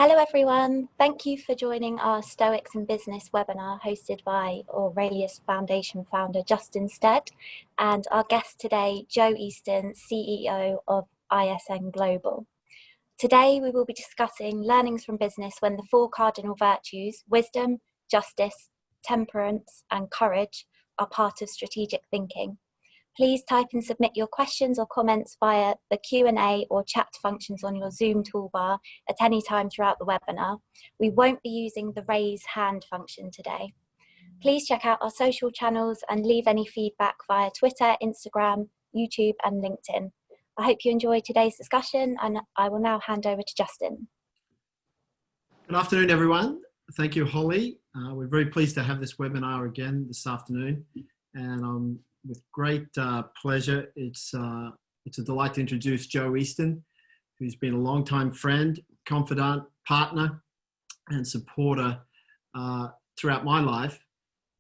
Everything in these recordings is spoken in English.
Hello everyone, thank you for joining our Stoics and Business webinar hosted by Aurelius Foundation founder Justin Stead and our guest today, Joe Eastin, CEO of ISN Global. Today we will be discussing learnings from business when the four cardinal virtues, wisdom, justice, temperance and courage are part of strategic thinking. Please type and submit your questions or comments via the Q&A or chat functions on your Zoom toolbar at any time throughout the webinar. We won't be using the raise hand function today. Please check out our social channels and leave any feedback via Twitter, Instagram, YouTube and LinkedIn. I hope you enjoyed today's discussion and I will now hand over to Justin. Good afternoon, everyone. Thank you, Holly. We're very pleased to have this webinar again this afternoon. And with great pleasure, it's a delight to introduce Joe Eastin, who's been a longtime friend, confidant, partner, and supporter throughout my life,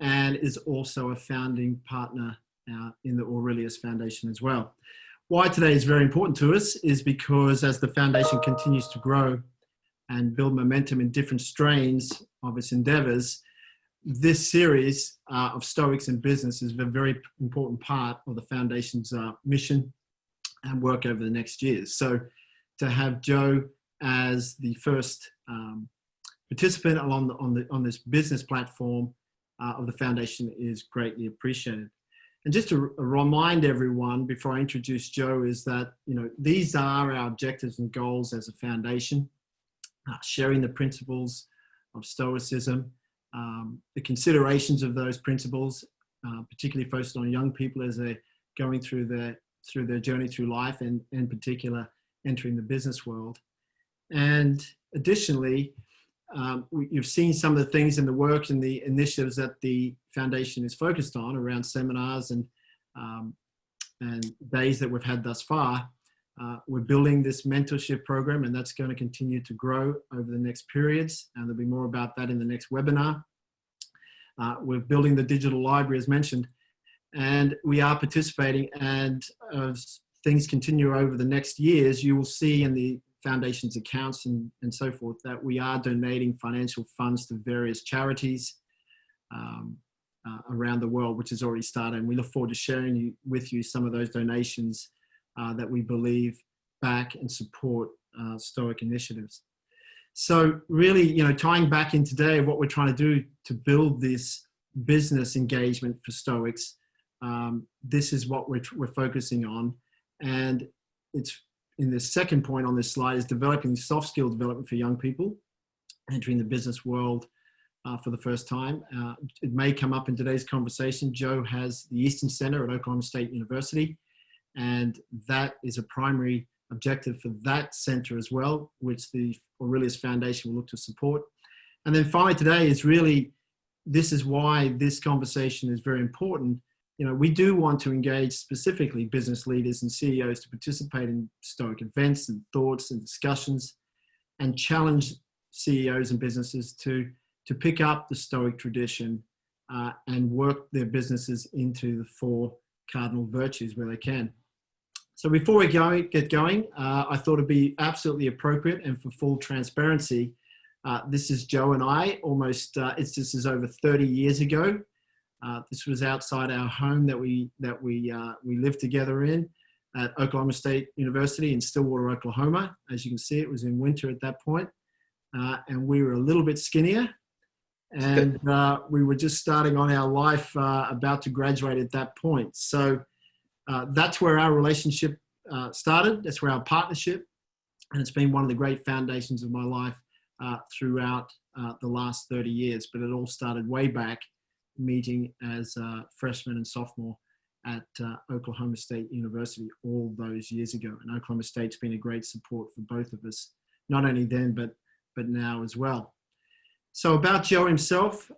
and is also a founding partner in the Aurelius Foundation as well. Why today is very important to us is because as the foundation continues to grow and build momentum in different strains of its endeavors, this series of Stoics in Business is a very important part of the Foundation's mission and work over the next years. So to have Joe as the first participant on this business platform of the Foundation is greatly appreciated. And just to remind everyone before I introduce Joe is that, these are our objectives and goals as a foundation, sharing the principles of Stoicism, the considerations of those principles, particularly focused on young people as they're going through their journey through life and in particular entering the business world. And additionally, you've seen some of the things in the work and the initiatives that the foundation is focused on around seminars and days that we've had thus far. We're building this mentorship program and that's going to continue to grow over the next periods. And there'll be more about that in the next webinar. We're building the digital library as mentioned, and we are participating, and as things continue over the next years, you will see in the Foundation's accounts and so forth that we are donating financial funds to various charities around the world, which has already started. And we look forward to sharing with you some of those donations that we believe back and support Stoic initiatives. So really, tying back in today, what we're trying to do to build this business engagement for Stoics, this is what we're focusing on. And it's in the second point on this slide is developing soft skill development for young people entering the business world for the first time. It may come up in today's conversation. Joe has the Eastin Center at Oklahoma State University. And that is a primary objective for that center as well, which the Aurelius Foundation will look to support. And then finally today is really, this is why this conversation is very important. We do want to engage specifically business leaders and CEOs to participate in Stoic events and thoughts and discussions and challenge CEOs and businesses to pick up the Stoic tradition and work their businesses into the four cardinal virtues where they can. So before we get going, I thought it'd be absolutely appropriate and for full transparency, this is Joe and I almost, this is over 30 years ago. This was outside our home that we lived together in at Oklahoma State University in Stillwater, Oklahoma. As you can see, it was in winter at that point. And we were a little bit skinnier and we were just starting on our life, about to graduate at that point. So that's where our relationship started. That's where our partnership, and it's been one of the great foundations of my life throughout the last 30 years. But it all started way back meeting as a freshman and sophomore at Oklahoma State University all those years ago. And Oklahoma State's been a great support for both of us, not only then, but now as well. So about Joe himself,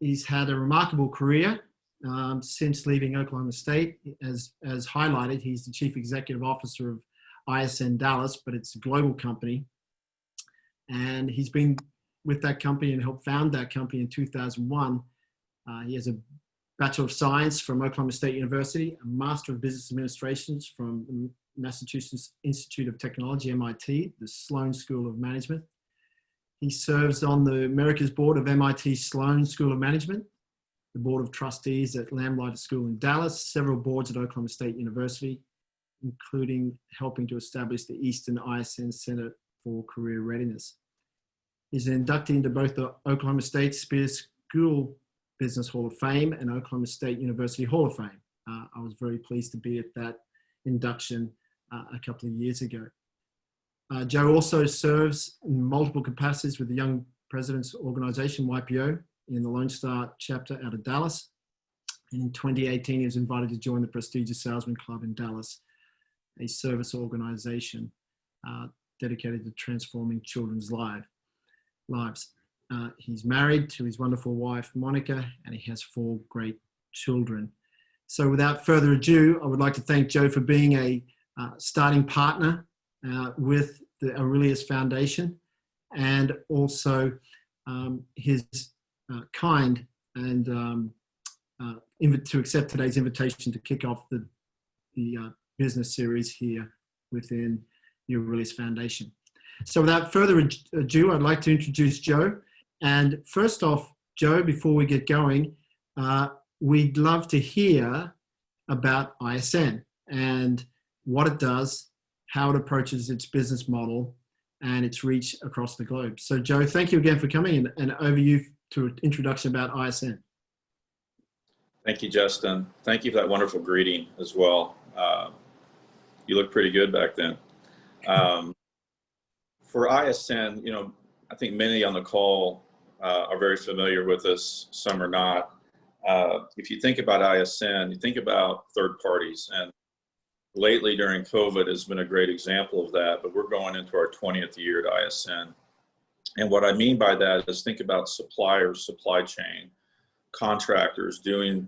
he's had a remarkable career. Since leaving Oklahoma State, as highlighted, he's the Chief Executive Officer of ISN Dallas, but it's a global company. And he's been with that company and helped found that company in 2001. He has a Bachelor of Science from Oklahoma State University, a Master of Business Administration from the Massachusetts Institute of Technology, MIT, the Sloan School of Management, He serves on the America's board of MIT Sloan School of Management, the board of trustees at Lamplighter School in Dallas, several boards at Oklahoma State University, including helping to establish the Eastin ISN Center for Career Readiness. He's an inductee into both the Oklahoma State Spears School Business Hall of Fame and Oklahoma State University Hall of Fame. I was very pleased to be at that induction a couple of years ago. Joe also serves in multiple capacities with the Young Presidents Organization, YPO, in the Lone Star chapter out of Dallas. And in 2018, he was invited to join the prestigious Salesman Club in Dallas, a service organization dedicated to transforming children's lives. He's married to his wonderful wife, Monica, and he has 4 great children. So without further ado, I would like to thank Joe for being a starting partner with the Aurelius Foundation, and also his kind and to accept today's invitation to kick off the business series here within the Aurelius Foundation. So without further ado, I'd like to introduce Joe. And first off, Joe, before we get going, we'd love to hear about ISN and what it does, how it approaches its business model, and its reach across the globe. So Joe, thank you again for coming, and over you to an introduction about ISN. Thank you, Justin. Thank you for that wonderful greeting as well. You look pretty good back then. For ISN, I think many on the call are very familiar with this, some are not. If you think about ISN, you think about third parties, and lately during COVID has been a great example of that, but we're going into our 20th year at ISN. And what I mean by that is think about suppliers, supply chain, contractors doing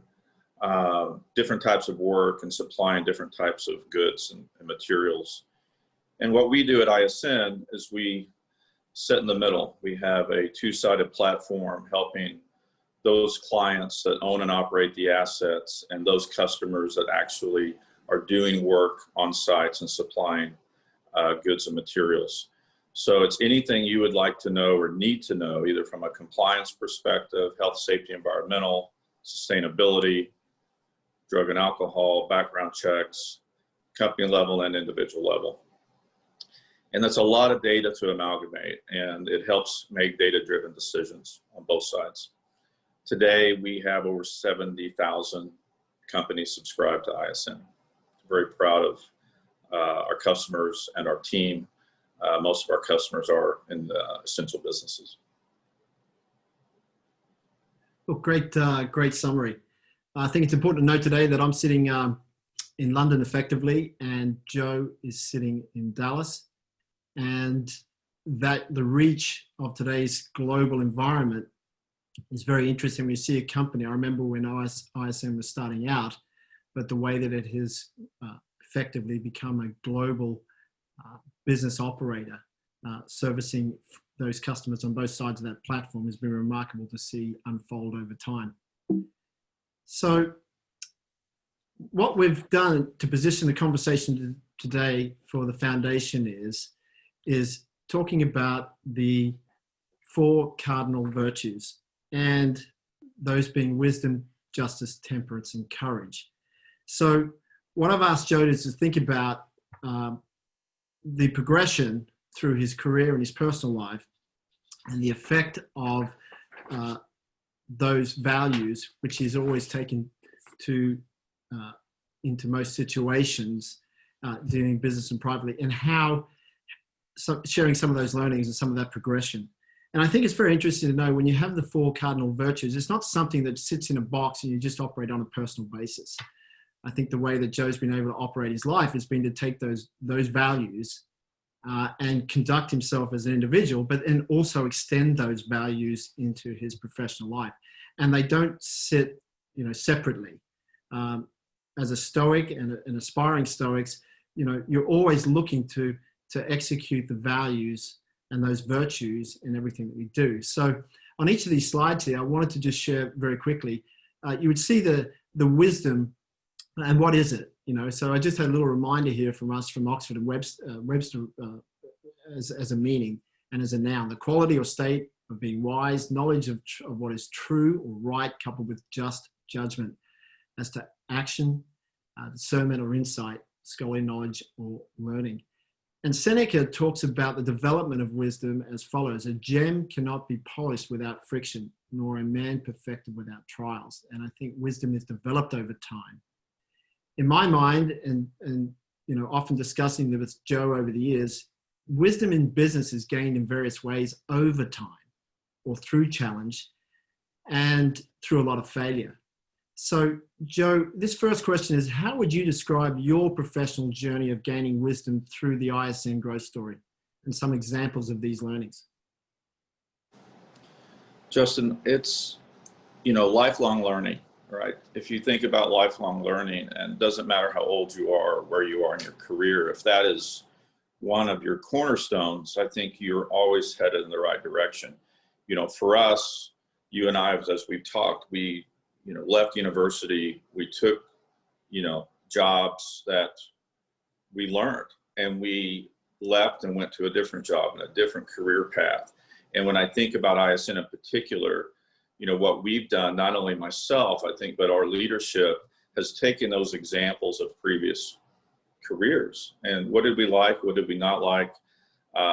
different types of work and supplying different types of goods and materials. And what we do at ISN is we sit in the middle. We have a 2-sided platform helping those clients that own and operate the assets and those customers that actually are doing work on sites and supplying goods and materials. So it's anything you would like to know or need to know, either from a compliance perspective, health, safety, environmental, sustainability, drug and alcohol, background checks, company level and individual level. And that's a lot of data to amalgamate, and it helps make data-driven decisions on both sides. Today, we have over 70,000 companies subscribed to ISN. Very proud of our customers and our team. Most of our customers are in the essential businesses. Well, great summary. I think it's important to note today that I'm sitting in London effectively, and Joe is sitting in Dallas, and that the reach of today's global environment is very interesting. When you see a company, I remember when ISN was starting out, but the way that it has effectively become a global business operator, servicing those customers on both sides of that platform has been remarkable to see unfold over time. So what we've done to position the conversation today for the foundation is talking about the 4 cardinal virtues, and those being wisdom, justice, temperance, and courage. So what I've asked Joe is to think about the progression through his career and his personal life, and the effect of those values, which he's always taken to into most situations, doing business and privately, and how sharing some of those learnings and some of that progression. And I think it's very interesting to know when you have the 4 cardinal virtues, it's not something that sits in a box and you just operate on a personal basis. I think the way that Joe's been able to operate his life has been to take those values and conduct himself as an individual, but then also extend those values into his professional life. And they don't sit, separately. As a Stoic and an aspiring Stoics, you're always looking to execute the values and those virtues in everything that we do. So on each of these slides here, I wanted to just share very quickly. You would see the wisdom, and what is it? So I just had a little reminder here from us from Oxford and Webster as a meaning. and as a noun, the quality or state of being wise, knowledge of what is true or right, coupled with just judgment as to action, discernment or insight, scholarly knowledge or learning. And Seneca talks about the development of wisdom as follows: a gem cannot be polished without friction, nor a man perfected without trials. And I think wisdom is developed over time. In my mind, and often discussing it with Joe over the years, wisdom in business is gained in various ways over time, or through challenge and through a lot of failure. So, Joe, this first question is, how would you describe your professional journey of gaining wisdom through the ISN growth story and some examples of these learnings? Justin, it's, lifelong learning, right? If you think about lifelong learning, and it doesn't matter how old you are or where you are in your career, if that is one of your cornerstones, I think you're always headed in the right direction. For us, you and I, as we've talked, we left university, we took, jobs that we learned, and we left and went to a different job and a different career path. And when I think about ISN in particular, what we've done, not only myself, I think, but our leadership has taken those examples of previous careers. And what did we like? What did we not like?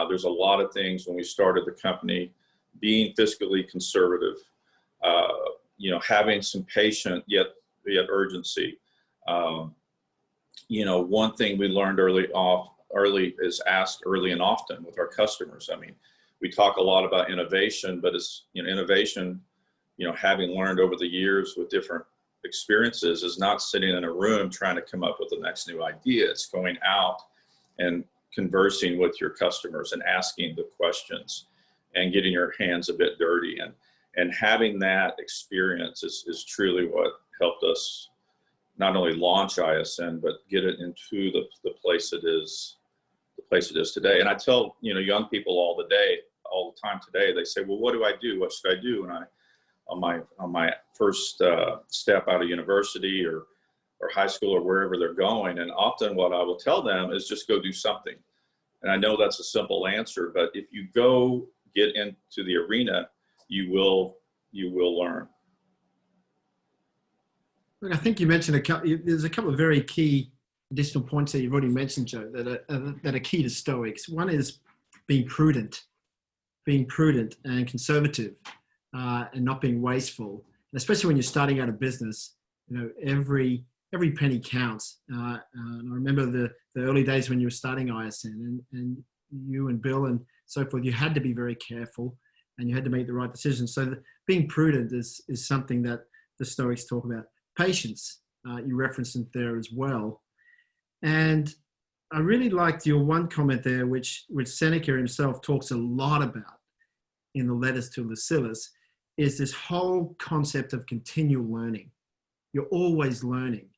There's a lot of things when we started the company, being fiscally conservative, having some patience, yet urgency. One thing we learned early is ask early and often with our customers. I mean, we talk a lot about innovation, but it's, innovation, having learned over the years with different experiences, is not sitting in a room trying to come up with the next new idea. It's going out and conversing with your customers and asking the questions and getting your hands a bit dirty. And having that experience is truly what helped us not only launch ISN, but get it into the place it is today. And I tell, young people all the time today, they say, well, what do I do? What should I do? And on my first step out of university or high school or wherever they're going. And often what I will tell them is just go do something. And I know that's a simple answer, but if you go get into the arena, you will learn. Look, I think you mentioned there's a couple of very key additional points that you've already mentioned, Joe, that are key to Stoics. One is being prudent and conservative, and not being wasteful. And especially when you're starting out a business, every penny counts. And I remember the early days when you were starting ISN, and you and Bill and so forth, you had to be very careful and you had to make the right decisions. So being prudent is something that the Stoics talk about. Patience, you referenced it there as well. And I really liked your one comment there, which Seneca himself talks a lot about in the letters to Lucilius, is this whole concept of continual learning. You're always learning,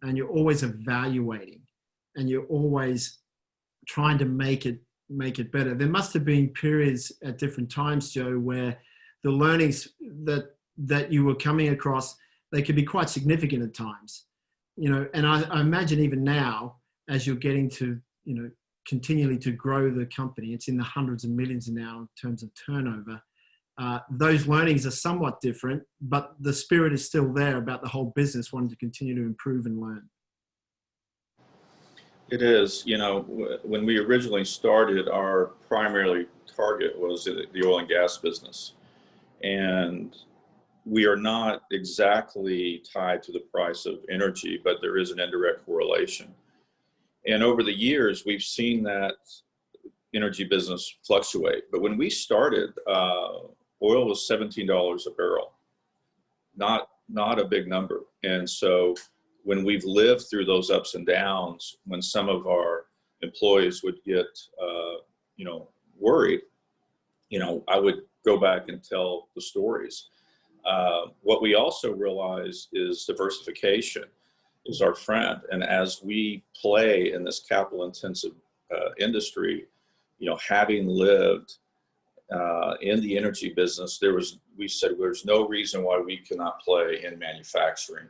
and you're always evaluating, and you're always trying to make it better. There must have been periods at different times, Joe, where the learnings that you were coming across, they could be quite significant at times. And I imagine even now, as you're getting to, continually to grow the company, it's in the hundreds of millions now in terms of turnover. Those learnings are somewhat different, but the spirit is still there about the whole business wanting to continue to improve and learn. It is. When we originally started, our primary target was the oil and gas business. And we are not exactly tied to the price of energy, but there is an indirect correlation. And over the years, we've seen that energy business fluctuate. But when we started, oil was $17 a barrel, not a big number. And so when we've lived through those ups and downs, when some of our employees would get, worried, I would go back and tell the stories. What we also realize is diversification is our friend. And as we play in this capital intensive industry, having lived in the energy business, we said there's no reason why we cannot play in manufacturing.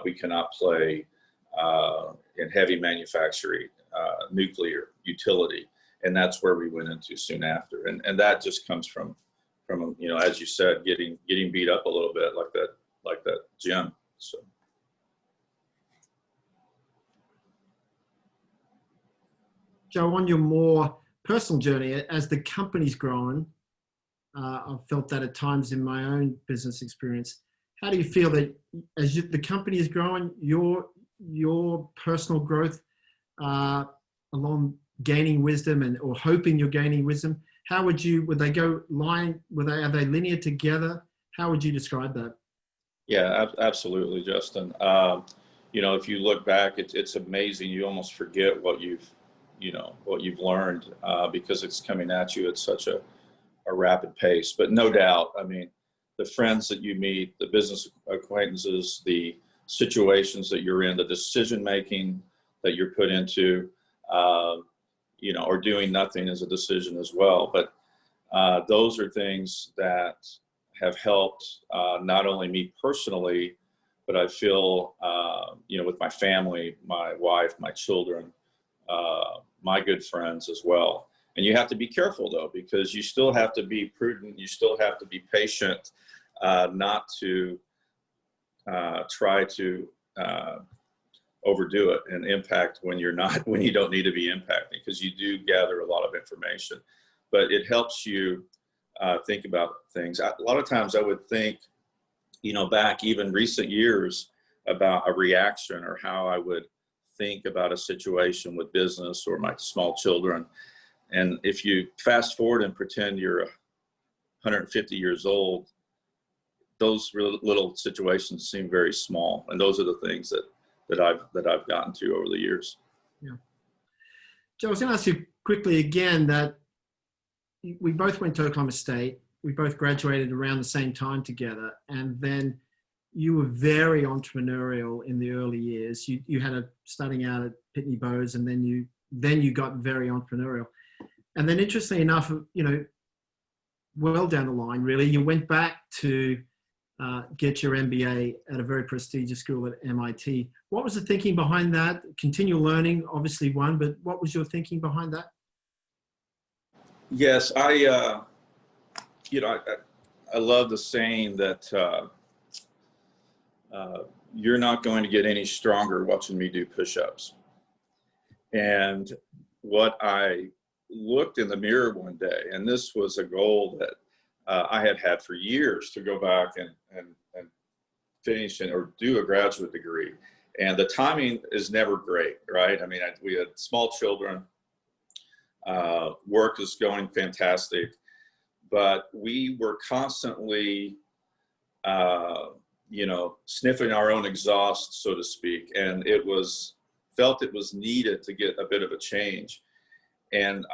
We cannot play in heavy manufacturing, nuclear, utility. And that's where we went into soon after. And that just comes from, you know, as you said, getting beat up a little bit like that gym. So. Joe, on your more personal journey, as the company's grown, I've felt that at times in my own business experience. How do you feel that as the company is growing, your personal growth along gaining wisdom or hoping you're gaining wisdom? How would they go line? Are they linear together? How would you describe that? Yeah, absolutely, Justin. You know, if you look back, it's amazing. You almost forget what you've learned because it's coming at you at such a rapid pace. But no doubt, I mean, the friends that you meet, the business acquaintances, the situations that you're in, the decision making that you're put into, you know, or doing nothing is a decision as well. But those are things that have helped not only me personally, but I feel, you know, with my family, my wife, my children, my good friends as well. And you have to be careful though, because you still have to be prudent. You still have to be patient, not to try to overdo it and impact when you don't need to be impacting, because you do gather a lot of information, but it helps you think about things. A lot of times I would think, you know, back even recent years about a reaction or how I would think about a situation with business or my small children. And if you fast forward and pretend you're 150 years old, those little situations seem very small. And those are the things that I've gotten to over the years. Yeah. Joe, I was going to ask you quickly again that we both went to Oklahoma State. We both graduated around the same time together. And then you were very entrepreneurial in the early years. You had starting out at Pitney Bowes, and then you got very entrepreneurial. And then interestingly enough, you know, well down the line, really, you went back to get your MBA at a very prestigious school at MIT. What was the thinking behind that? Continual learning, obviously one, but what was your thinking behind that? Yes, you know, I love the saying that you're not going to get any stronger watching me do push-ups. And what I looked in the mirror one day, and this was a goal that I had for years, to go back and finish or do a graduate degree. And the timing is never great, right? I mean, we had small children, work is going fantastic, but we were constantly, you know, sniffing our own exhaust, so to speak. And felt it was needed to get a bit of a change. And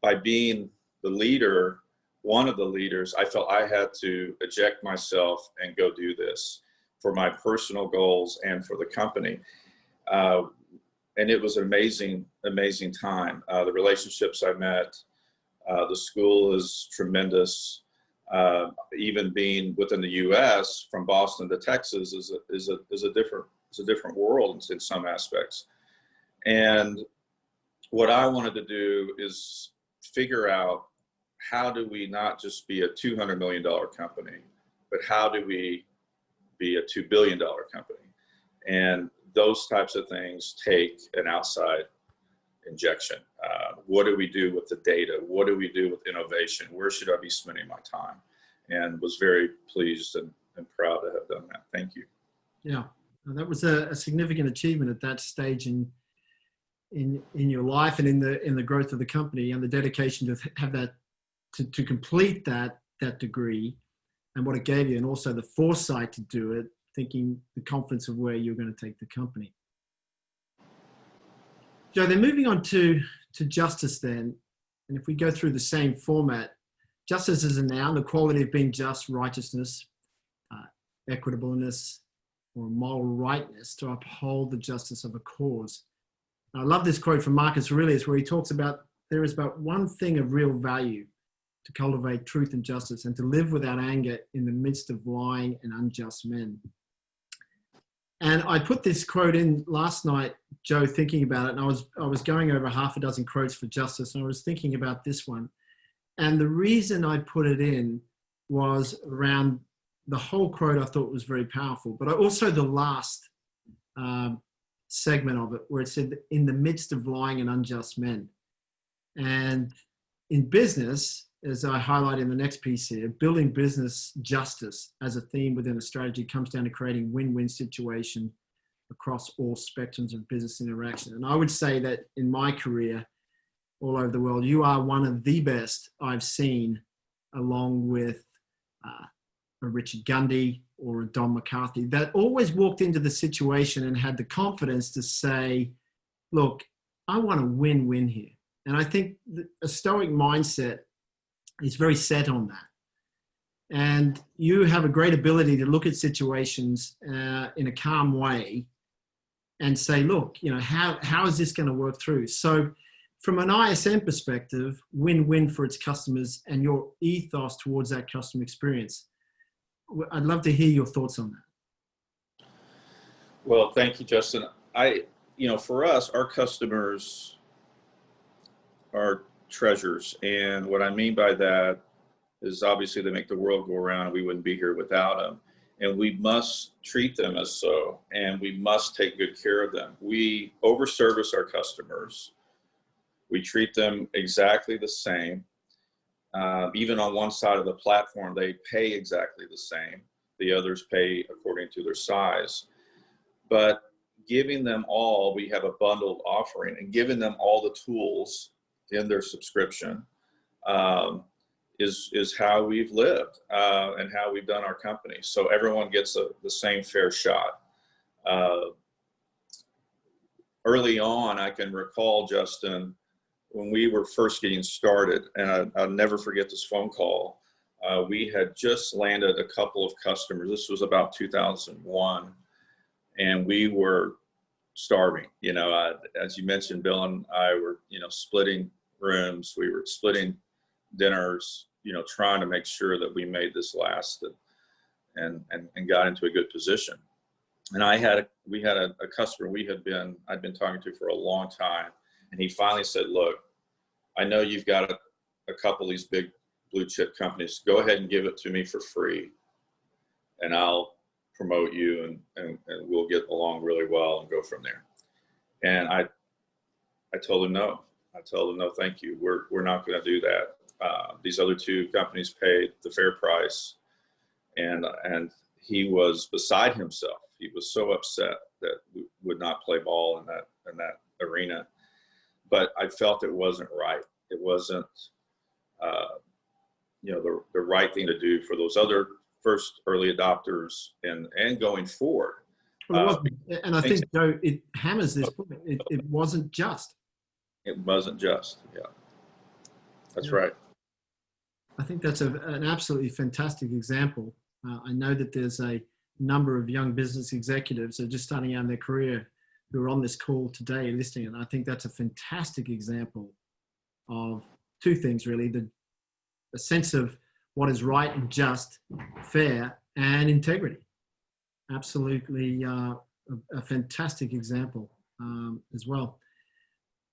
by being the leader, one of the leaders, I felt I had to eject myself and go do this for my personal goals and for the company. And it was an amazing, amazing time. The relationships I met, the school is tremendous. Even being within the U.S. from Boston to Texas is a different world in some aspects. And what I wanted to do is figure out, how do we not just be a $200 million company, but how do we be a $2 billion company? And those types of things take an outside injection. What do we do with the data? What do we do with innovation? Where should I be spending my time? And was very pleased and proud to have done that. Thank you. Yeah, that was a significant achievement at that stage in your life and in the growth of the company, and the dedication to have that, to complete that degree, and what it gave you, and also the foresight to do it, thinking the confidence of where you're going to take the company. Joe, then moving on to justice then, and if we go through the same format, justice is a noun, the quality of being just, righteousness, equitableness, or moral rightness, to uphold the justice of a cause. I love this quote from Marcus Aurelius, where he talks about, there is but one thing of real value: to cultivate truth and justice, and to live without anger in the midst of lying and unjust men. And I put this quote in last night, Joe, thinking about it, and I was going over half a dozen quotes for justice, and I was thinking about this one. And the reason I put it in was around the whole quote I thought was very powerful, but also the last segment of it where it said, in the midst of lying and unjust men. And in business, as I highlight in the next piece here, building business justice as a theme within a strategy comes down to creating win-win situation across all spectrums of business interaction. And I would say that in my career all over the world, you are one of the best I've seen, along with a Richard Gundy or a Don McCarthy, that always walked into the situation and had the confidence to say, look, I want a win-win here. And I think a Stoic mindset is very set on that. And you have a great ability to look at situations in a calm way and say, look, you know, how is this going to work through? So from an ISM perspective, win-win for its customers and your ethos towards that customer experience. I'd love to hear your thoughts on that. Well, thank you, Justin. For us, our customers are treasures. And what I mean by that is obviously they make the world go around. We wouldn't be here without them. And we must treat them as so, and we must take good care of them. We overservice our customers. We treat them exactly the same. Even on one side of the platform, they pay exactly the same. The others pay according to their size. But giving them all, we have a bundled offering, and giving them all the tools in their subscription is how we've lived and how we've done our company. So everyone gets the same fair shot. Early on, I can recall, Justin, when we were first getting started, and I'll never forget this phone call. We had just landed a couple of customers. This was about 2001, and we were starving. As you mentioned, Bill and I were, splitting rooms. We were splitting dinners, trying to make sure that we made this last and got into a good position. And we had a customer I'd been talking to for a long time. And he finally said, look, I know you've got a couple of these big blue chip companies. Go ahead and give it to me for free, and I'll promote you, and we'll get along really well and go from there. And I told him no. I told him no, thank you. We're not going to do that. These other two companies paid the fair price, and he was beside himself. He was so upset that we would not play ball in that arena. But I felt it wasn't right. It wasn't, the right thing to do for those other first early adopters and going forward. Well, it wasn't, and I think, Joe, it hammers this point. It wasn't just. It wasn't just, yeah. That's right. I think that's an absolutely fantastic example. I know that there's a number of young business executives who are just starting out in their career who are on this call today listening. And I think that's a fantastic example of two things, really. The sense of what is right and just, fair, and integrity. Absolutely a fantastic example as well.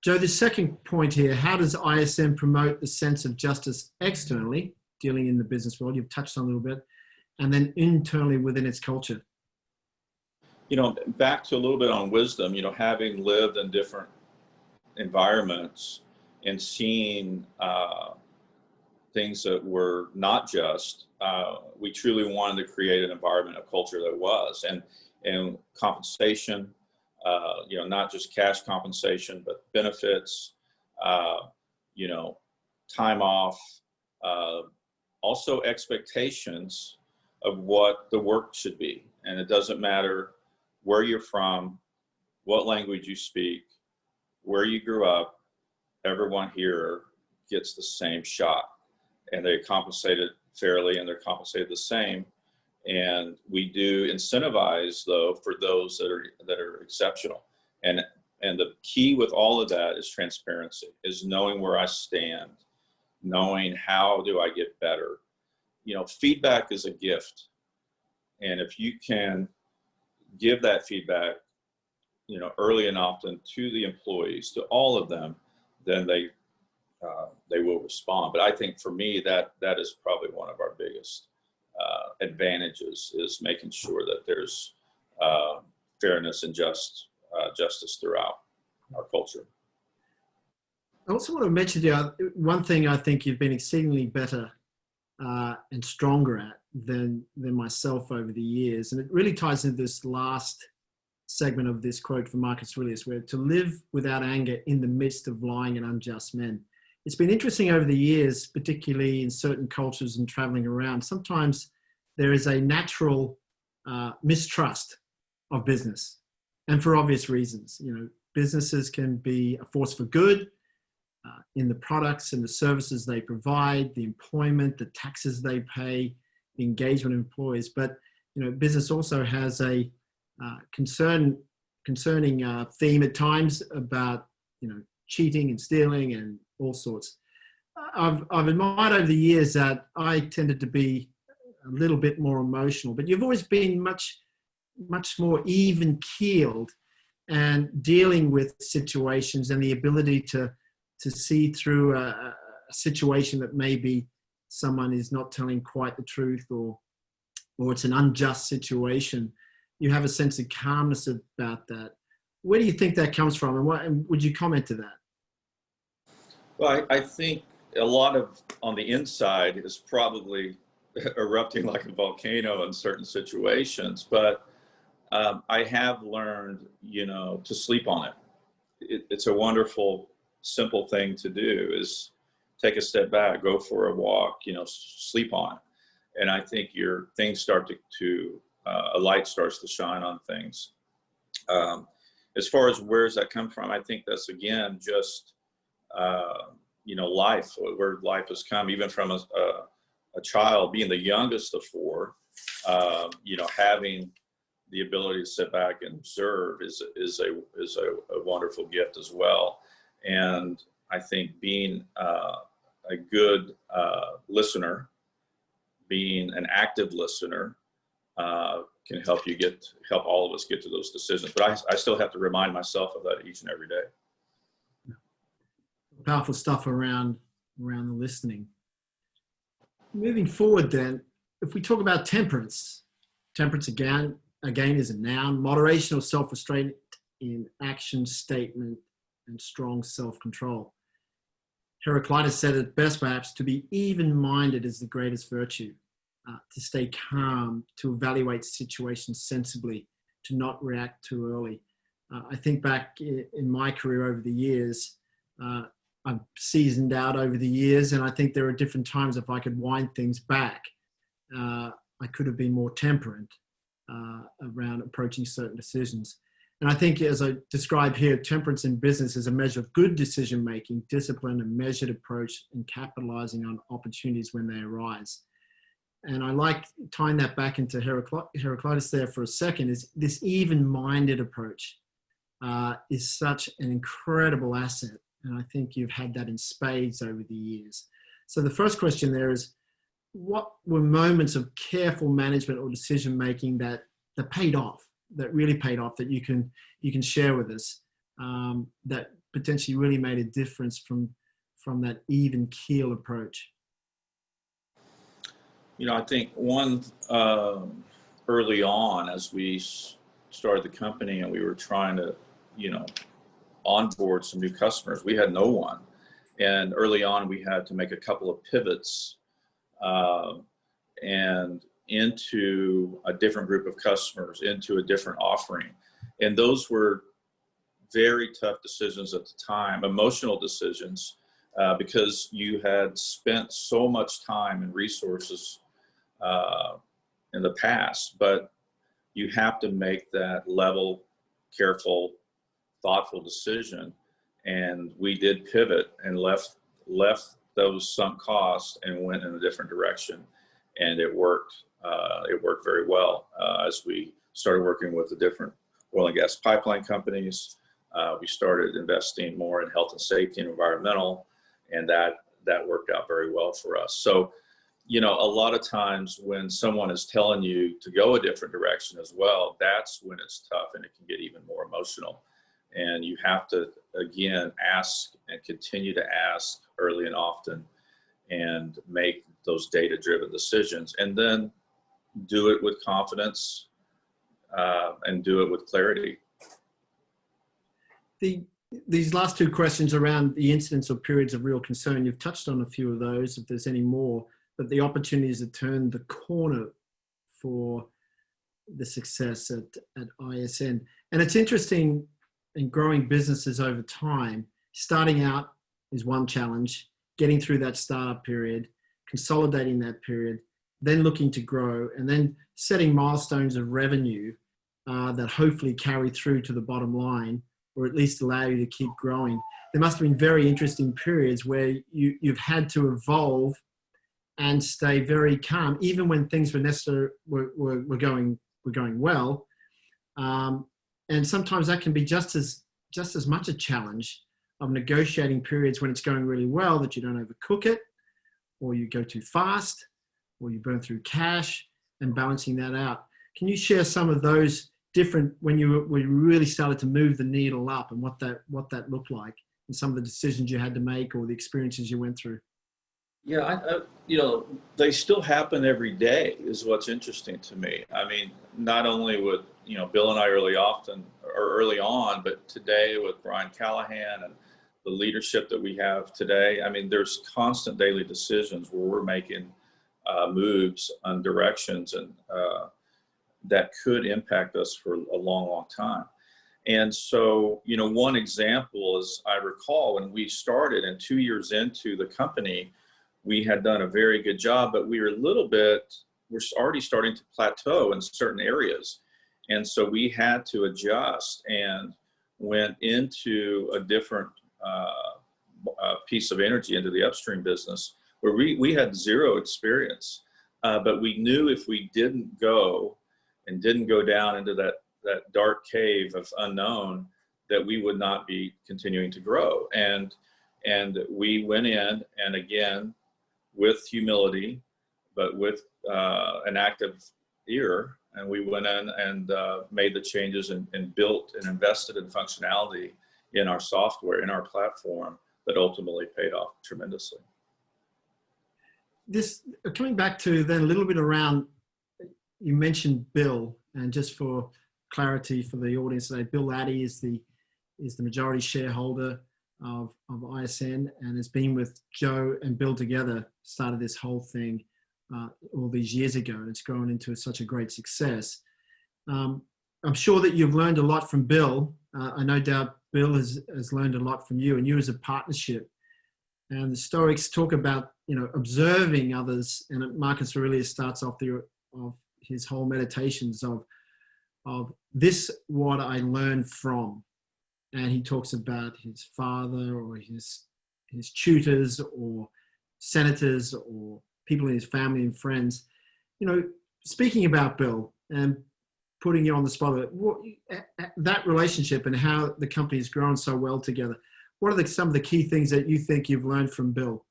Joe, the second point here, how does ISM promote the sense of justice externally, dealing in the business world? You've touched on a little bit. And then internally within its culture. Back to a little bit on wisdom, having lived in different environments and seeing things that were not just, we truly wanted to create an environment, a culture that was. And compensation, not just cash compensation, but benefits, time off, also expectations of what the work should be. And it doesn't matter where you're from, what language you speak, where you grew up, everyone here gets the same shot, and they're compensated fairly and they're compensated the same. And we do incentivize, though, for those that are exceptional. And the key with all of that is transparency, is knowing where I stand, knowing how do I get better. Feedback is a gift. And if you can give that feedback, early and often to the employees, to all of them, then they will respond. But I think for me, that is probably one of our biggest advantages, is making sure that there's fairness and justice throughout our culture. I also want to mention to you one thing I think you've been exceedingly better and stronger at than myself over the years. And it really ties into this last segment of this quote from Marcus Aurelius, where to live without anger in the midst of lying and unjust men. It's been interesting over the years, particularly in certain cultures and traveling around. Sometimes there is a natural mistrust of business, and for obvious reasons. Businesses can be a force for good in the products and the services they provide, the employment, the taxes they pay, the engagement of employees. But business also has a concerning theme at times about cheating and stealing and all sorts. I've admired over the years that I tended to be a little bit more emotional, but you've always been much more even keeled and dealing with situations, and the ability to see through a situation that maybe someone is not telling quite the truth, or it's an unjust situation. You have a sense of calmness about that. Where do you think that comes from, and would you comment to that? Well, I think a lot of on the inside is probably erupting like a volcano in certain situations, but I have learned, to sleep on it. It's a wonderful, simple thing to do, is take a step back, go for a walk, sleep on it. And I think things start to a light starts to shine on things. As far as where does that come from, I think that's, again, just, life, where life has come, even from a child, being the youngest of four, having the ability to sit back and observe is a wonderful gift as well. And I think being a good listener, being an active listener, can help all of us get to those decisions. But I still have to remind myself of that each and every day. Powerful stuff around the listening. Moving forward then, if we talk about temperance again is a noun: moderation or self-restraint in action, statement, and strong self-control. Heraclitus said it best, perhaps: to be even-minded is the greatest virtue. To stay calm, to evaluate situations sensibly, to not react too early. I think back in my career over the years, I've seasoned out over the years, and I think there are different times, if I could wind things back, I could have been more temperate around approaching certain decisions. And I think, as I describe here, temperance in business is a measure of good decision-making, discipline, and measured approach, and capitalizing on opportunities when they arise. And I like tying that back into Heraclitus there for a second. Is this even-minded approach is such an incredible asset. And I think you've had that in spades over the years. So the first question there is, what were moments of careful management or decision-making that paid off, that really paid off, that you can share with us, that potentially really made a difference from that even keel approach? I think one, early on, as we started the company and we were trying to, onboard some new customers, we had no one. And early on, we had to make a couple of pivots and into a different group of customers, into a different offering. And those were very tough decisions at the time, emotional decisions, because you had spent so much time and resources in the past. But you have to make that level, careful, thoughtful decision. And we did pivot and left those sunk costs and went in a different direction. And it worked. It worked very well as we started working with the different oil and gas pipeline companies. We started investing more in health and safety and environmental, and that worked out very well for us. So you know, a lot of times when someone is telling you to go a different direction as well, that's when it's tough and it can get even more emotional. And you have to, again, ask and continue to ask early and often and make those data-driven decisions, and then do it with confidence and do it with clarity. These last two questions around the incidents or periods of real concern, you've touched on a few of those, if there's any more, but the opportunities to turn the corner for the success at ISN. And it's interesting in growing businesses over time, starting out is one challenge, getting through that startup period, consolidating that period, then looking to grow, and then setting milestones of revenue that hopefully carry through to the bottom line, or at least allow you to keep growing. There must have been very interesting periods where you've had to evolve and stay very calm, even when things were going well. And sometimes that can be just as much a challenge of negotiating periods when it's going really well, that you don't overcook it, or you go too fast, or you burn through cash, and balancing that out. Can you share some of those different, when you really started to move the needle up, and what that looked like, and some of the decisions you had to make or the experiences you went through? Yeah, you know, they still happen every day is what's interesting to me. I mean, not only with, you know, Bill and I early on, but today with Brian Callahan and the leadership that we have today. I mean, there's constant daily decisions where we're making moves on directions and that could impact us for a long, long time. And so, you know, one example is, I recall when we started and 2 years into the company, we had done a very good job, but we're already starting to plateau in certain areas. And so we had to adjust and went into a different piece of energy, into the upstream business, where we had zero experience. But we knew if we didn't go down into that dark cave of unknown, that we would not be continuing to grow. And we went in, and again, with humility, but with an active ear, and we went in and made the changes and built and invested in functionality in our software, in our platform, that ultimately paid off tremendously. This, coming back to then a little bit around, you mentioned Bill, and just for clarity for the audience today, Bill Addy is the majority shareholder of ISN, and has been with Joe and Bill together, started this whole thing all these years ago, and it's grown into such a great success. I'm sure that you've learned a lot from Bill. I no doubt Bill has learned a lot from you, and you as a partnership. And the Stoics talk about, you know, observing others, and Marcus Aurelius starts off of his whole meditations of this, what I learned from. And he talks about his father, or his tutors, or senators, or people in his family and friends. You know, speaking about Bill and putting you on the spot, that relationship and how the company has grown so well together, what are some of the key things that you think you've learned from Bill?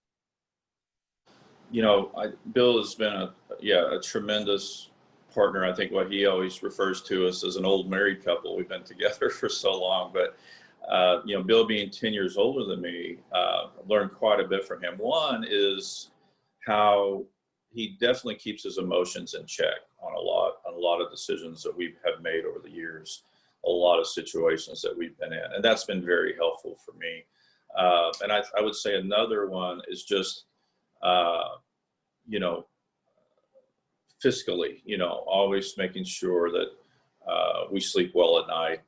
You know, Bill has been a tremendous partner. I think what he always refers to us as an old married couple. We've been together for so long, but you know, Bill being 10 years older than me, learned quite a bit from him. One is how he definitely keeps his emotions in check on a lot of decisions that we have made over the years, a lot of situations that we've been in, and that's been very helpful for me. And I would say another one is just, you know, fiscally, you know, always making sure that we sleep well at night,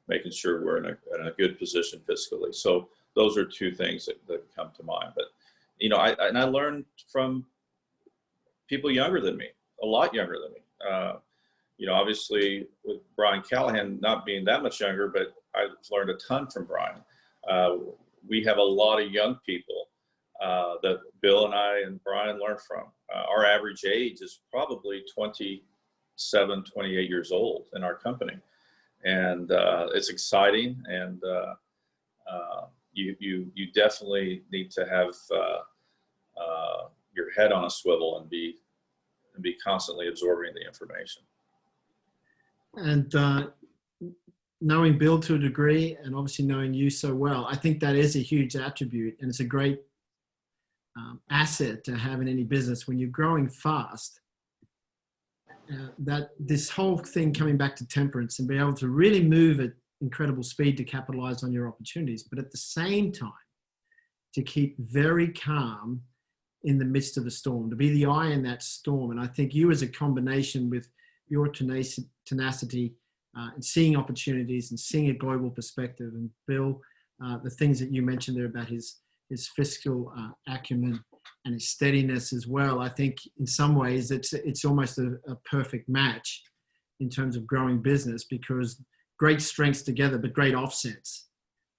making sure we're in a good position fiscally. So those are two things that come to mind. But, you know, I learned from people younger than me, a lot younger than me. You know, obviously with Brian Callahan not being that much younger, but I've learned a ton from Brian. We have a lot of young people that Bill and I and Brian learned from. Our average age is probably 27, 28 years old in our company. And it's exciting, and you definitely need to have your head on a swivel and be constantly absorbing the information. And knowing Bill to a degree, and obviously knowing you so well, I think that is a huge attribute, and it's a great asset to have in any business when you're growing fast. That this whole thing coming back to temperance and be able to really move at incredible speed to capitalize on your opportunities, but at the same time to keep very calm in the midst of a storm, to be the eye in that storm. And I think you, as a combination with your tenacity and seeing opportunities and seeing a global perspective, and Bill, the things that you mentioned there about his fiscal acumen and his steadiness as well, I think in some ways it's almost a perfect match in terms of growing business, because great strengths together, but great offsets.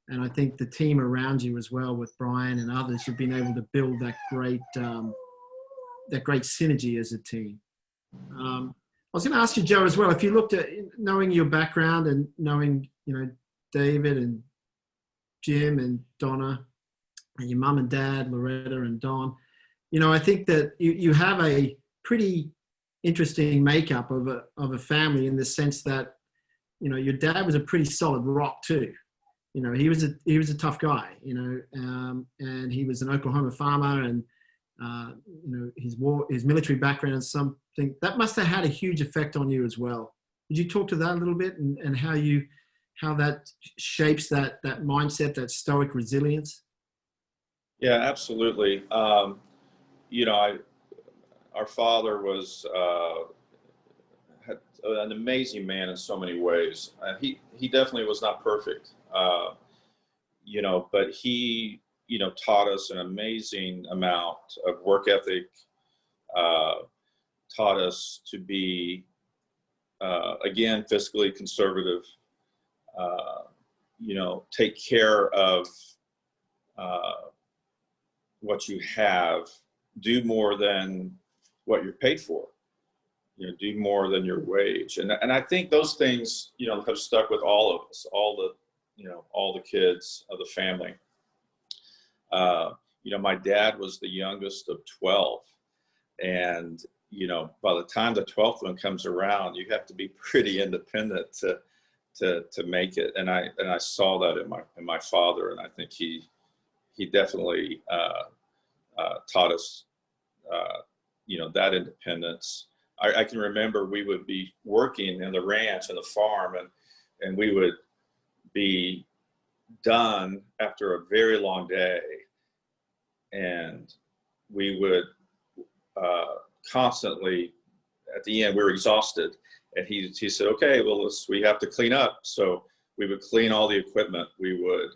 And I think the team around you as well, with Brian and others, you've been able to build that great synergy as a team. I was going to ask you, Joe, as well, if you looked at, knowing your background and knowing, David and Jim and Donna and your mum and dad, Loretta and Don, I think that you have a pretty interesting makeup of a family, in the sense that, your dad was a pretty solid rock too. He was a tough guy, and he was an Oklahoma farmer, and his military background and something that must have had a huge effect on you as well. Could you talk to that a little bit, and how that shapes that mindset, that stoic resilience? Yeah, absolutely. Our father was had an amazing man in so many ways. He definitely was not perfect, but he taught us an amazing amount of work ethic. Taught us to be again fiscally conservative. Take care of what you have. Do more than what you're paid for. Do more than your wage. And I think those things, have stuck with all of us, all the kids of the family. My dad was the youngest of 12, and, by the time the 12th one comes around, you have to be pretty independent to make it. And I saw that in my father, and I think he definitely taught us, that independence. I can remember we would be working in the ranch and the farm, and we would be done after a very long day, and we would constantly, at the end, we were exhausted, and he said, okay, well, we have to clean up. So we would clean all the equipment. We would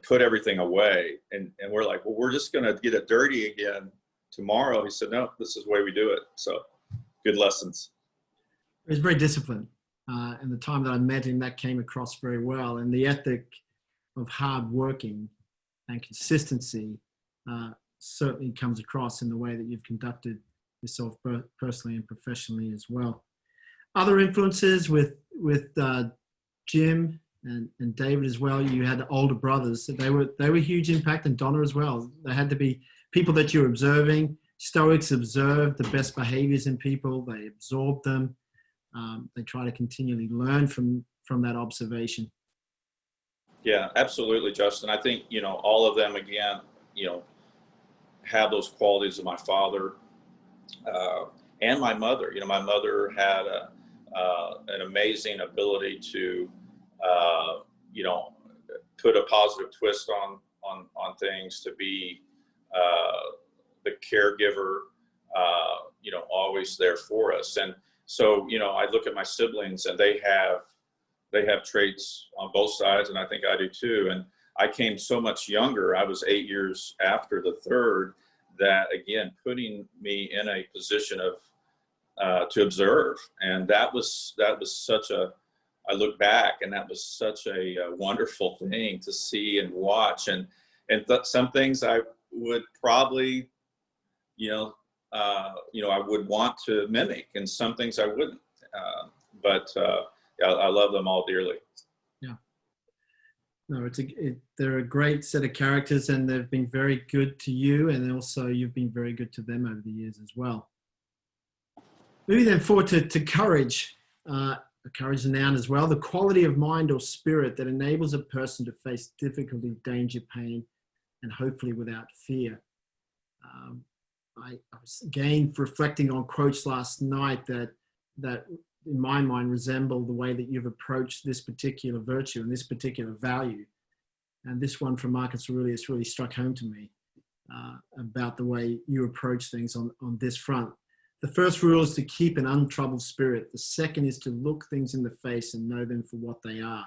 put everything away, and we're like, well, we're just going to get it dirty again tomorrow. He said, no, this is the way we do it. So good lessons. He was very disciplined. And the time that I met him, that came across very well. And the ethic of hard working and consistency certainly comes across in the way that you've conducted yourself personally and professionally as well. Other influences with Jim and David as well. You had older brothers. They were huge impact, and Donna as well. They had to be people that you're observing. Stoics observe the best behaviors in people. They absorb them. They try to continually learn from that observation. Yeah, absolutely, Justin. I think, all of them, again, have those qualities of my father and my mother. My mother had an amazing ability to, put a positive twist on things, to be the caregiver, always there for us. And so, I look at my siblings, and they have traits on both sides, and I think I do too. And I came so much younger. I was 8 years after the third, that again, putting me in a position of to observe. And that was such I look back, and that was such a wonderful thing to see and watch. And some things I would probably, I would want to mimic, and some things I wouldn't. But I love them all dearly. Yeah. No, they're a great set of characters, and they've been very good to you, and also you've been very good to them over the years as well. Moving then forward to courage. Courage is a noun as well. The quality of mind or spirit that enables a person to face difficulty, danger, pain, and hopefully without fear. I was again reflecting on quotes last night that in my mind resemble the way that you've approached this particular virtue and this particular value. And this one from Marcus Aurelius really struck home to me about the way you approach things on this front. The first rule is to keep an untroubled spirit. The second is to look things in the face and know them for what they are.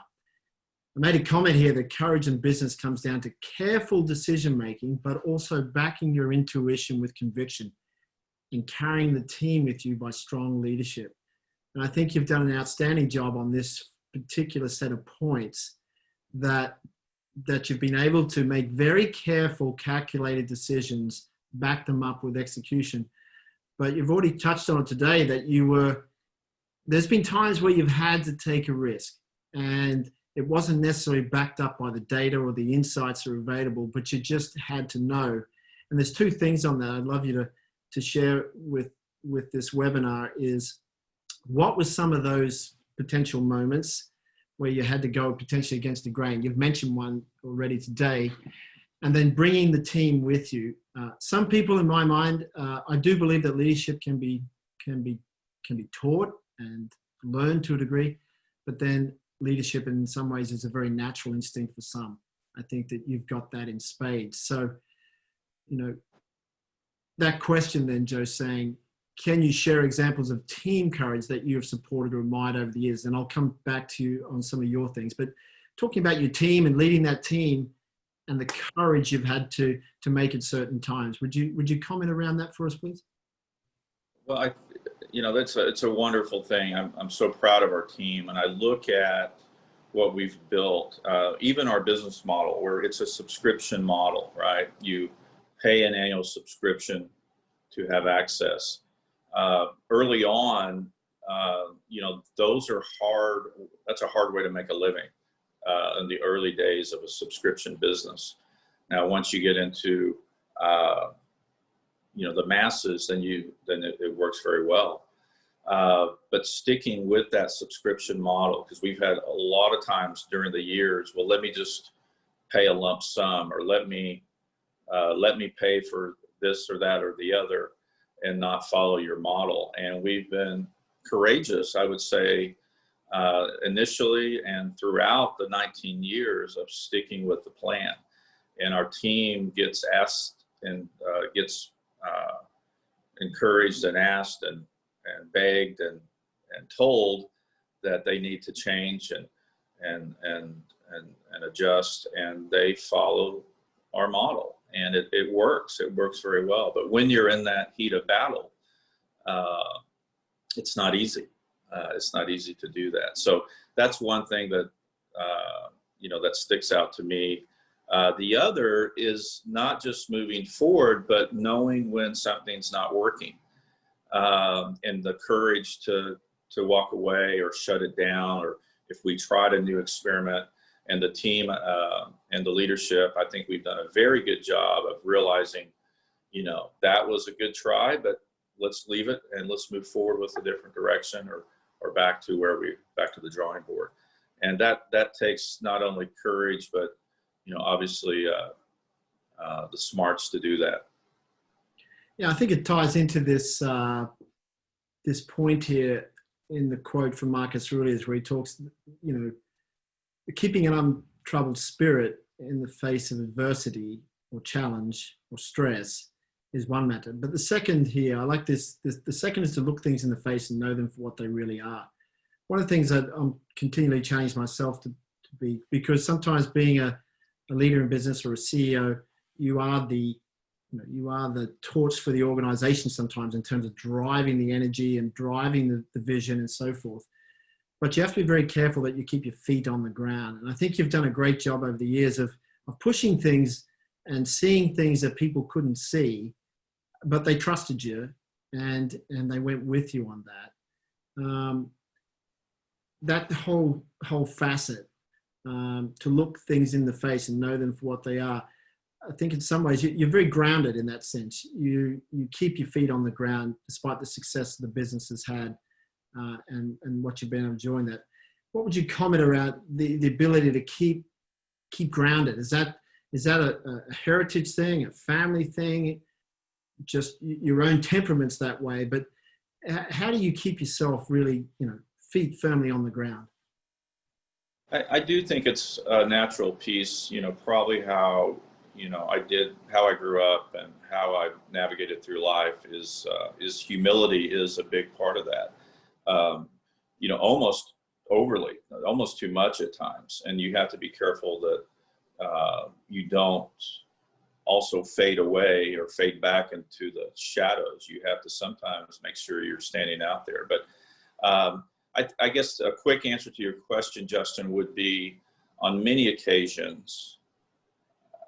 I made a comment here that courage in business comes down to careful decision-making, but also backing your intuition with conviction and carrying the team with you by strong leadership. And I think you've done an outstanding job on this particular set of points that you've been able to make very careful, calculated decisions, back them up with execution. But you've already touched on it today that there's been times where you've had to take a risk, and it wasn't necessarily backed up by the data or the insights that are available, but you just had to know. And there's two things on that I'd love you to share with this webinar is what were some of those potential moments where you had to go potentially against the grain? You've mentioned one already today. And then bringing the team with you. Some people in my mind, I do believe that leadership can be taught and learned to a degree, but then leadership in some ways is a very natural instinct for some. I think that you've got that in spades. So, that question then, Joe, saying, can you share examples of team courage that you have supported or admired over the years? And I'll come back to you on some of your things, but talking about your team and leading that team and the courage you've had to make at certain times. Would you comment around that for us, please? Well, it's a wonderful thing. I'm so proud of our team, and I look at what we've built, even our business model, where it's a subscription model, right? You pay an annual subscription to have access. Early on, those are hard. That's a hard way to make a living in the early days of a subscription business. Now, once you get into the masses, then it works very well. But sticking with that subscription model, because we've had a lot of times during the years, well, let me just pay a lump sum, or let me pay for this or that or the other, and not follow your model. And we've been courageous, I would say, initially and throughout the 19 years of sticking with the plan. And our team gets asked and gets encouraged and asked and begged and told that they need to change and adjust, and they follow our model, and it works. It works very well. But when you're in that heat of battle, it's not easy. It's not easy to do that. So that's one thing that that sticks out to me. The other is not just moving forward, but knowing when something's not working, and the courage to walk away or shut it down, or if we tried a new experiment. And the team and the leadership, I think we've done a very good job of realizing, that was a good try, but let's leave it and let's move forward with a different direction, or back to the drawing board. And that takes not only courage, but obviously the smarts to do that. Yeah, I think it ties into this this point here in the quote from Marcus Aurelius, where he talks, keeping an untroubled spirit in the face of adversity or challenge or stress is one matter. But the second here, I like this. The second is to look things in the face and know them for what they really are. One of the things that I'm continually challenging myself to be, because sometimes being a leader in business or a CEO, you are the torch for the organization sometimes in terms of driving the energy and driving the vision and so forth. But you have to be very careful that you keep your feet on the ground. And I think you've done a great job over the years of pushing things and seeing things that people couldn't see, but they trusted you and they went with you on that. That whole facet to look things in the face and know them for what they are. I think in some ways you're very grounded in that sense. You keep your feet on the ground despite the success the business has had, and what you've been enjoying that. What would you comment around the ability to keep grounded? Is that a heritage thing, a family thing, just your own temperament's that way? But how do you keep yourself really, feet firmly on the ground? I do think it's a natural piece, probably how, how I grew up and how I navigated through life is humility is a big part of that. Almost overly, almost too much at times. And you have to be careful that you don't also fade away or fade back into the shadows. You have to sometimes make sure you're standing out there. But I guess a quick answer to your question, Justin, would be on many occasions,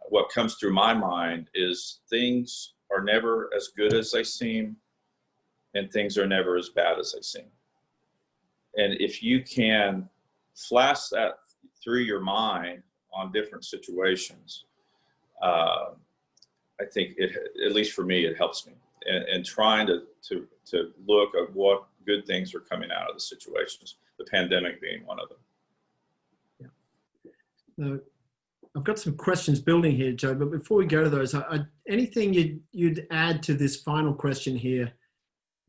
what comes through my mind is things are never as good as they seem, and things are never as bad as they seem. And if you can flash that through your mind on different situations, I think at least for me, it helps me. And trying to look at what good things are coming out of the situations, the pandemic being one of them. Yeah. Now, I've got some questions building here, Joe, but before we go to those, anything you'd add to this final question here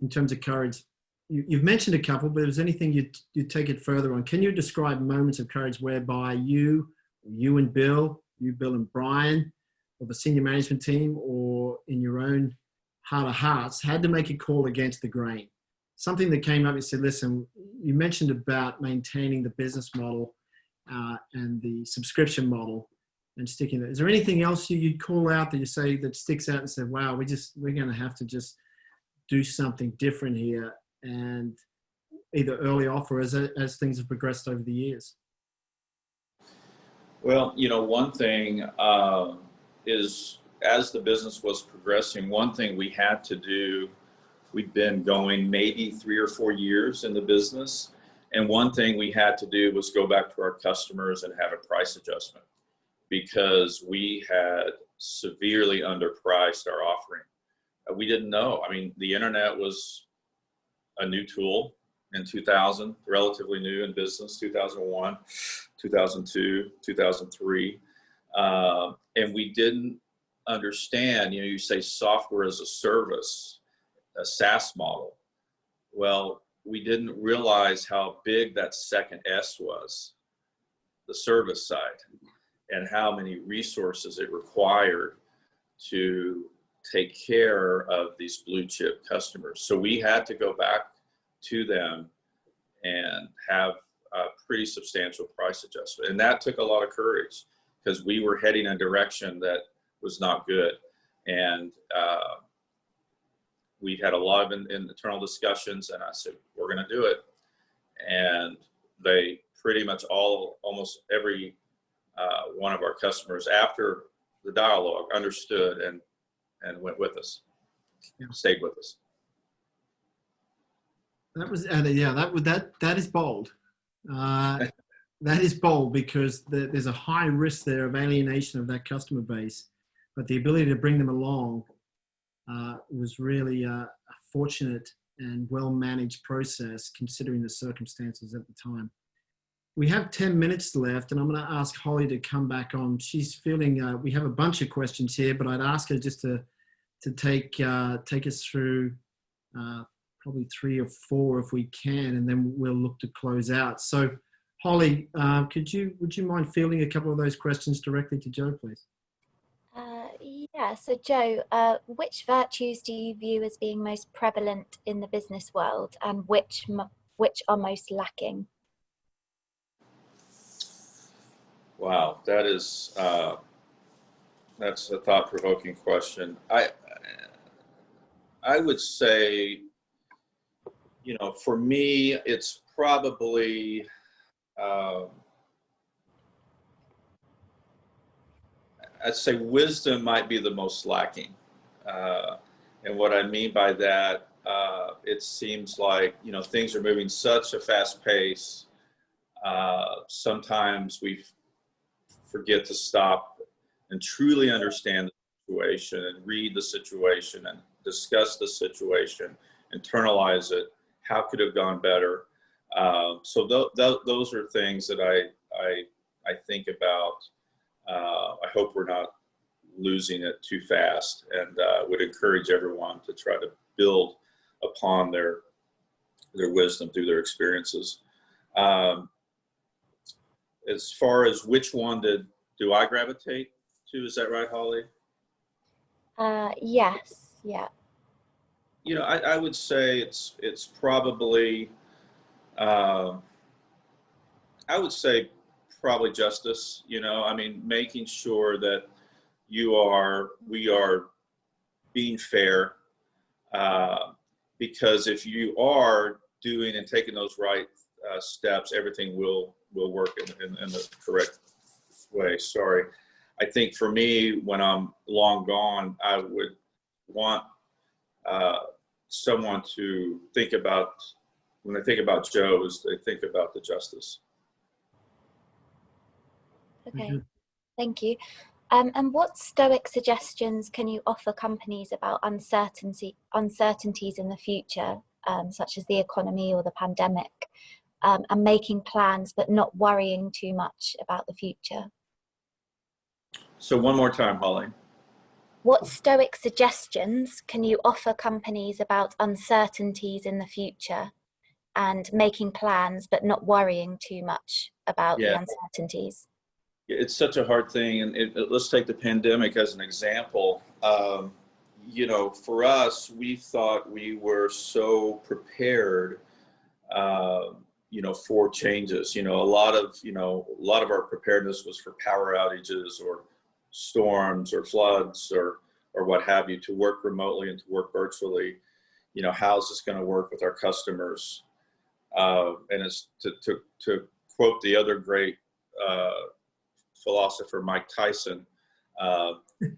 in terms of courage? You've mentioned a couple, but is there anything you'd take it further on? Can you describe moments of courage whereby you and Bill and Brian, or the senior management team, or in your own heart of hearts, had to make a call against the grain? Something that came up and said, listen, you mentioned about maintaining the business model and the subscription model and sticking there. Is there anything else you'd call out that you say that sticks out and say, wow, we're going to have to just do something different here, and either early off or as things have progressed over the years? Well, one thing is, as the business was progressing, one thing we had to do, we'd been going maybe 3 or 4 years in the business, and one thing we had to do was go back to our customers and have a price adjustment, because we had severely underpriced our offering. We didn't know. I mean, the internet was a new tool in 2000, relatively new in business, 2001, 2002, 2003. And we didn't understand, you say software as a service, a SaaS model. Well, we didn't realize how big that second S was, the service side, and how many resources it required to take care of these blue chip customers. So we had to go back to them and have a pretty substantial price adjustment. And that took a lot of courage, because we were heading in a direction that was not good. And we had a lot of internal discussions, and I said, we're going to do it. And they pretty much almost every one of our customers, after the dialogue, understood and went with us, stayed with us. That was, that is bold. That is bold, because there's a high risk there of alienation of that customer base, but the ability to bring them along was really a fortunate and well-managed process, considering the circumstances at the time. We have 10 minutes left, and I'm going to ask Holly to come back on. She's feeling, we have a bunch of questions here, but I'd ask her just to take us through probably 3 or 4 if we can, and then we'll look to close out. So Holly, would you mind fielding a couple of those questions directly to Joe, please? Yeah, so Joe, which virtues do you view as being most prevalent in the business world, and which are most lacking? Wow, that's a thought-provoking question. I would say, for me, it's probably I'd say wisdom might be the most lacking. And what I mean by that, it seems like, things are moving such a fast pace. Sometimes we forget to stop and truly understand the situation and read the situation and discuss the situation, internalize it. How could it have gone better? So those are things that I think about. I hope we're not losing it too fast, and would encourage everyone to try to build upon their wisdom through their experiences. As far as which one do I gravitate to, is that right, Holly? Yes, yeah. You know, I would say it's probably, I would say probably justice. You know, I mean, making sure that we are being fair, because if you are doing and taking those right steps, everything will work in the correct way. Sorry. I think for me, when I'm long gone, I would want someone to think about, when they think about Joe, is they think about the justice. Okay, thank you. And what Stoic suggestions can you offer companies about uncertainties in the future, such as the economy or the pandemic, and making plans but not worrying too much about the future? So one more time, Holly. What Stoic suggestions can you offer companies about uncertainties in the future and making plans but not worrying too much about the uncertainties? It's such a hard thing, and let's take the pandemic as an example. You know, for us, we thought we were so prepared, you know, for changes. You know, a lot of our preparedness was for power outages or storms or floods or what have you, to work remotely and to work virtually. You know, how's this going to work with our customers? And it's to quote the other great philosopher Mike Tyson,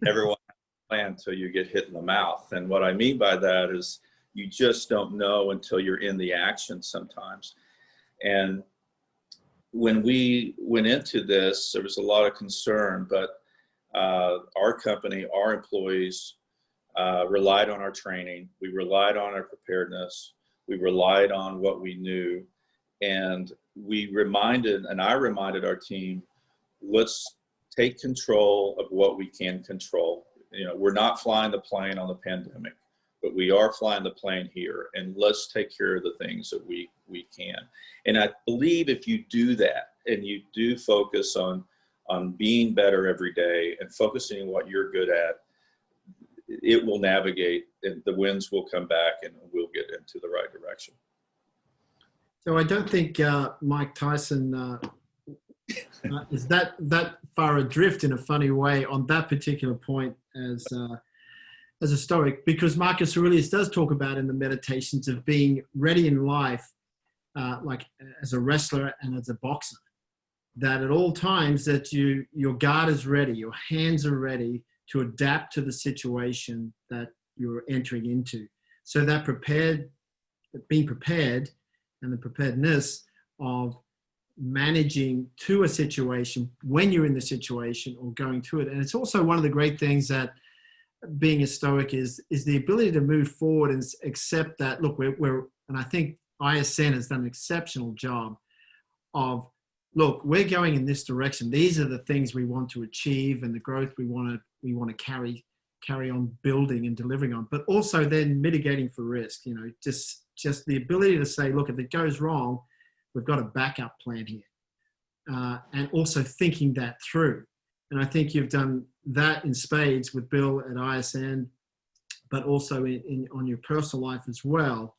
everyone has a plan until you get hit in the mouth. And what I mean by that is you just don't know until you're in the action sometimes. And when we went into this, there was a lot of concern, but our company, our employees relied on our training. We relied on our preparedness. We relied on what we knew. And I reminded our team, let's take control of what we can control. You know, we're not flying the plane on the pandemic, but we are flying the plane here, and let's take care of the things that we can. And I believe if you do that and you do focus on being better every day and focusing on what you're good at, it will navigate, and the winds will come back, and we'll get into the right direction. So I don't think Mike Tyson is that far adrift in a funny way on that particular point as a Stoic, because Marcus Aurelius does talk about in the Meditations of being ready in life, like as a wrestler and as a boxer, that at all times that your guard is ready, your hands are ready to adapt to the situation that you're entering into. So that being prepared and the preparedness of managing to a situation when you're in the situation or going to it. And it's also one of the great things that being a Stoic is the ability to move forward and accept that, look, and I think ISN has done an exceptional job of, look, we're going in this direction. These are the things we want to achieve and the growth we want to carry on building and delivering on, but also then mitigating for risk. You know, just the ability to say, look, if it goes wrong, we've got a backup plan here, and also thinking that through. And I think you've done that in spades with Bill at ISN, but also on your personal life as well.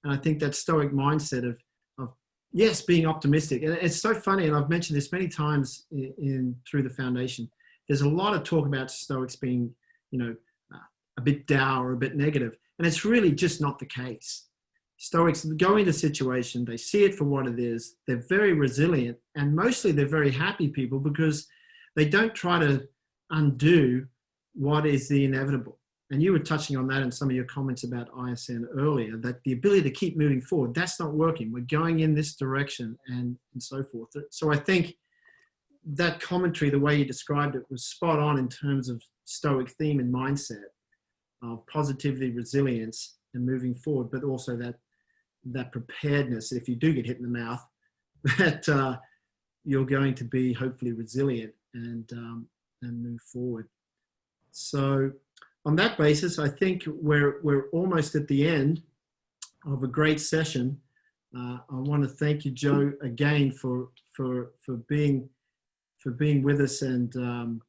And I think that Stoic mindset of yes, being optimistic. And it's so funny, and I've mentioned this many times through the foundation. There's a lot of talk about Stoics being, you know, a bit dour or a bit negative, and it's really just not the case. Stoics go into a situation, they see it for what it is, they're very resilient, and mostly they're very happy people because they don't try to undo what is the inevitable. and you were touching on that in some of your comments about ISN earlier, that the ability to keep moving forward, that's not working. We're going in this direction and so forth. So I think that commentary, the way you described it, was spot on in terms of Stoic theme and mindset of positivity, resilience, and moving forward, but also that preparedness, if you do get hit in the mouth, that you're going to be hopefully resilient and move forward. So on that basis, I think we're almost at the end of a great session. I want to thank you, Joe, again for being with us and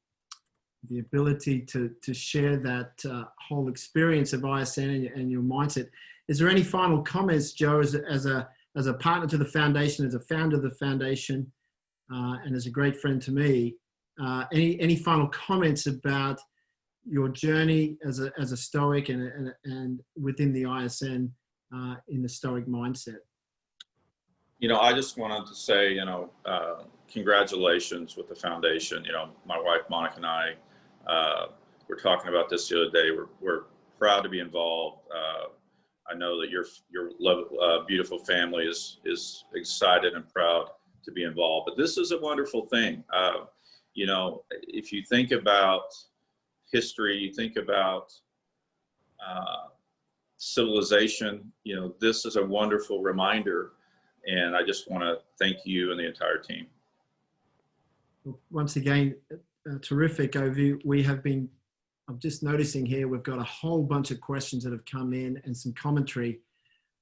the ability to share that whole experience of ISN and your mindset. Is there any final comments, Joe, as a partner to the foundation, as a founder of the foundation, and as a great friend to me? Any final comments about your journey as a Stoic and within the ISN in the Stoic mindset? I just wanted to say, congratulations with the foundation. My wife Monica and I were talking about this the other day. We're proud to be involved. I know that your beautiful family is excited and proud to be involved. But this is a wonderful thing. If you think about history, you think about civilization, this is a wonderful reminder. And I just want to thank you and the entire team. Once again, a terrific overview. I'm just noticing here, we've got a whole bunch of questions that have come in and some commentary.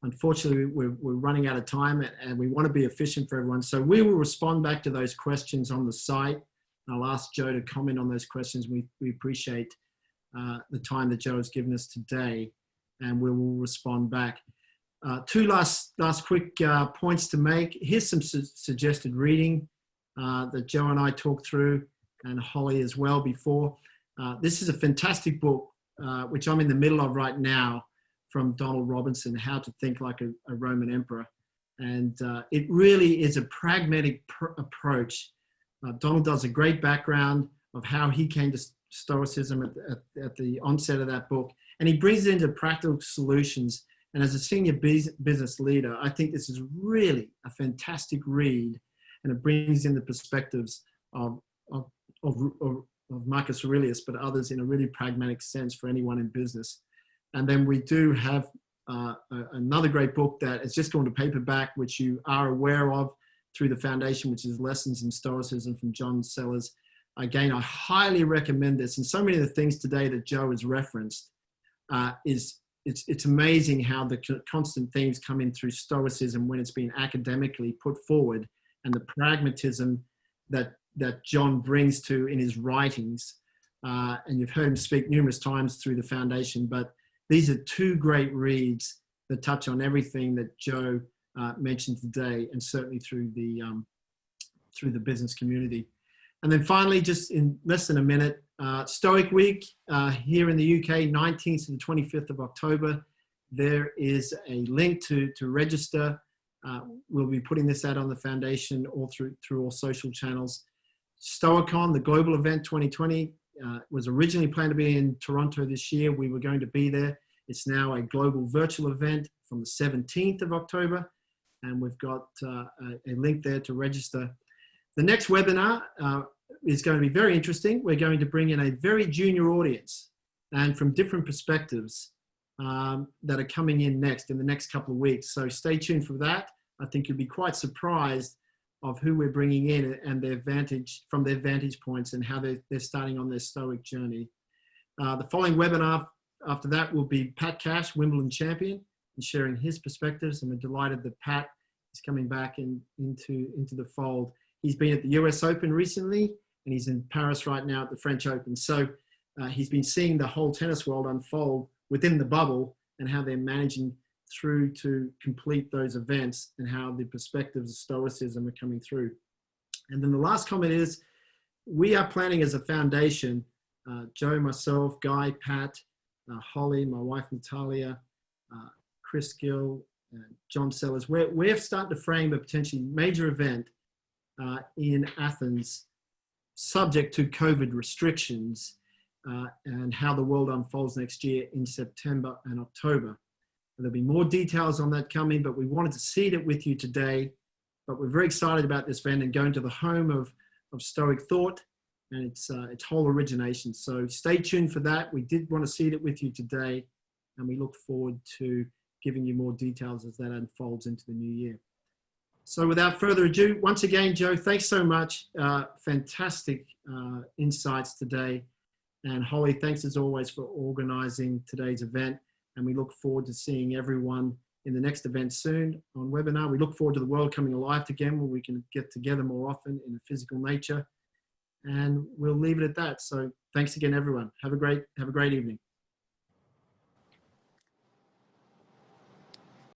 Unfortunately, we're running out of time and we want to be efficient for everyone. So we will respond back to those questions on the site. I'll ask Joe to comment on those questions. We appreciate the time that Joe has given us today, and we will respond back. Two last quick points to make. Here's some suggested reading that Joe and I talked through, and Holly as well before. This is a fantastic book, which I'm in the middle of right now, from Donald Robinson, How to Think Like a Roman Emperor. And it really is a pragmatic approach. Donald does a great background of how he came to Stoicism at the onset of that book, and he brings it into practical solutions. And as a senior business leader, I think this is really a fantastic read, and it brings in the perspectives of Marcus Aurelius, but others in a really pragmatic sense for anyone in business. And then we do have another great book that is just going to paperback, which you are aware of through the foundation, which is Lessons in Stoicism from John Sellers. Again, I highly recommend this. And so many of the things today that Joe has referenced it's amazing how the constant themes come in through Stoicism when it's been academically put forward, and the pragmatism that John brings to in his writings. And you've heard him speak numerous times through the foundation, but these are two great reads that touch on everything that Joe mentioned today, and certainly through the business community. And then finally, just in less than a minute, Stoic Week here in the UK, 19th to the 25th of October. There is a link to register. We'll be putting this out on the foundation all through all social channels. Stoicon, the global event 2020, was originally planned to be in Toronto this year. We were going to be there. It's now a global virtual event from the 17th of October, and we've got a link there to register. The next webinar is going to be very interesting. We're going to bring in a very junior audience and from different perspectives that are coming in next in the next couple of weeks. So stay tuned for that. I think you'll be quite surprised of who we're bringing in and their vantage points and how they're starting on their Stoic journey. The following webinar after that will be Pat Cash, Wimbledon champion, and sharing his perspectives. And we're delighted that Pat is coming back into the fold. He's been at the US Open recently, and he's in Paris right now at the French Open. So he's been seeing the whole tennis world unfold within the bubble and how they're managing through to complete those events and how the perspectives of Stoicism are coming through. And then the last comment is, we are planning as a foundation, Joe, myself, Guy, Pat, Holly, my wife Natalia, Chris Gill, John Sellers, we're starting to frame a potentially major event in Athens, subject to COVID restrictions, and how the world unfolds next year in September and October. There'll be more details on that coming, but we wanted to seed it with you today. But we're very excited about this event and going to the home of Stoic thought and its whole origination. So stay tuned for that. We did want to seed it with you today, and we look forward to giving you more details as that unfolds into the new year. So without further ado, once again, Joe, thanks so much. Fantastic insights today. And Holly, thanks as always for organizing today's event. And we look forward to seeing everyone in the next event soon on webinar. We look forward to the world coming alive again, where we can get together more often in a physical nature. And we'll leave it at that. So thanks again, everyone. Have a great evening.